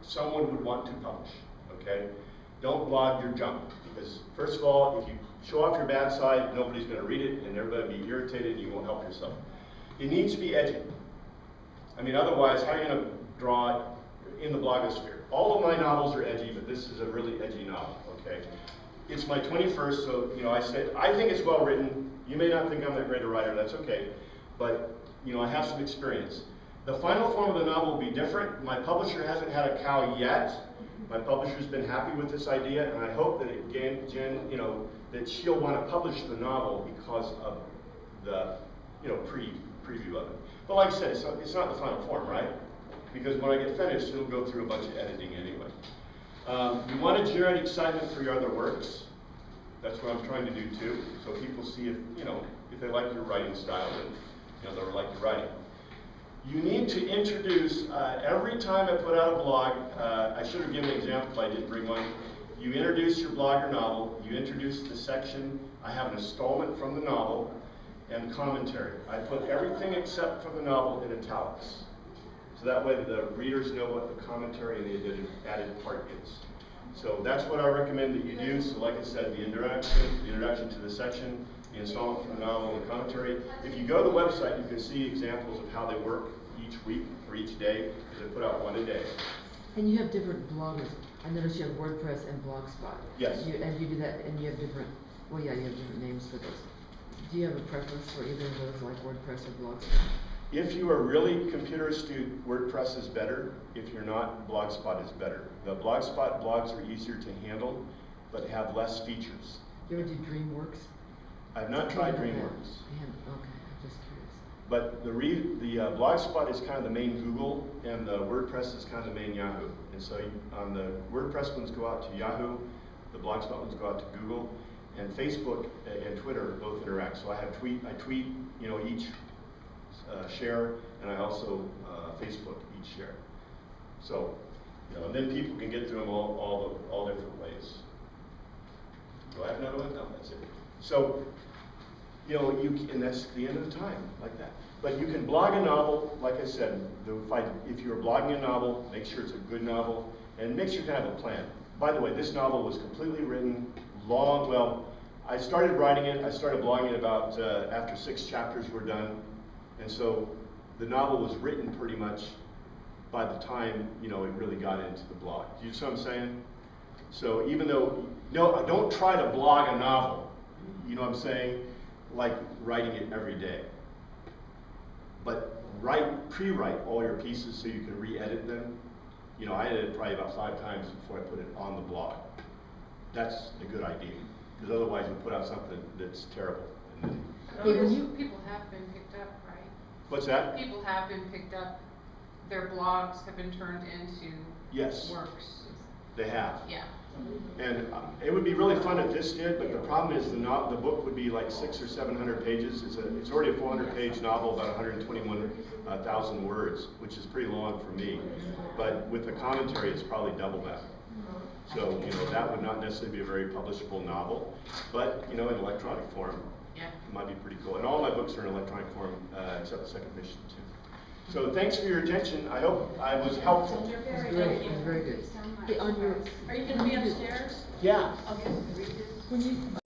someone would want to publish, okay? Don't blog your junk, because first of all, if you show off your bad side, nobody's going to read it, and everybody will be irritated, and you won't help yourself. It needs to be edgy. I mean, otherwise, how are you going to draw in the blogosphere? All of my novels are edgy, but this is a really edgy novel, okay? It's my 21st, so, you know, I think it's well written. You may not think I'm that great a writer, that's okay, but, you know, I have some experience. The final form of the novel will be different. My publisher hasn't had a cow yet. My publisher's been happy with this idea, and I hope that you know, that she'll want to publish the novel because of the, you know, preview of it. But like I said, it's not the final form, right? Because when I get finished, it'll go through a bunch of editing anyway. You want to generate excitement for your other works. That's what I'm trying to do too. So people see if, you know, if they like your writing style, then, you know, they'll like your writing. You need to introduce, every time I put out a blog, I should have given an example, but I didn't bring one. You introduce your blog or novel, you introduce the section, I have an installment from the novel, and commentary. I put everything except for the novel in italics. So that way the readers know what the commentary and the added part is. So that's what I recommend that you do. So like I said, the introduction to the section, the installment from the novel, and the commentary. If you go to the website, you can see examples of how they work each week or each day, because I put out one a day. And you have different bloggers. I noticed you have WordPress and Blogspot. Yes. And you do that, and you have different, well, yeah, you have different names for those. Do you have a preference for either of those, like WordPress or Blogspot? If you are really computer astute, WordPress is better. If you're not, Blogspot is better. The Blogspot blogs are easier to handle, but have less features. You ever do DreamWorks? I've not tried DreamWorks. Okay, I'm just curious. But the Blogspot is kind of the main Google, and the WordPress is kind of the main Yahoo. And so on the WordPress ones go out to Yahoo, the Blogspot ones go out to Google, and Facebook and Twitter both interact. So I tweet, you know, each share, and I also Facebook each share. So, you know, and then people can get through them all different ways. Do I have another one? No, that's it. So, you know, and that's the end of the time, like that. But you can blog a novel, like I said. If you're blogging a novel, make sure it's a good novel, and make sure you have a plan. By the way, this novel was completely written well, I started writing it, I started blogging it about after 6 chapters were done. And so the novel was written pretty much by the time, you know, it really got into the blog. Do you see what I'm saying? So even though, no, don't try to blog a novel, you know what I'm saying? Like writing it every day. But pre-write all your pieces so you can re-edit them. You know, I edited probably about 5 times before I put it on the blog. That's a good idea, because otherwise you put out something that's terrible. People have been picked up, right? What's that? People have been picked up. Their blogs have been turned into works. They have. Yeah. And it would be really fun if this did, but the problem is the book would be like 600 or 700 pages. It's already a 400-page novel, about 121,000 words, which is pretty long for me. But with the commentary, it's probably double that. So, you know, that would not necessarily be a very publishable novel, but, you know, in electronic form, it might be pretty cool. And all my books are in electronic form, except the second edition, too. So thanks for your attention. I hope I was helpful. It's very good. Hey, Are you going to be upstairs? Yeah. Okay. When you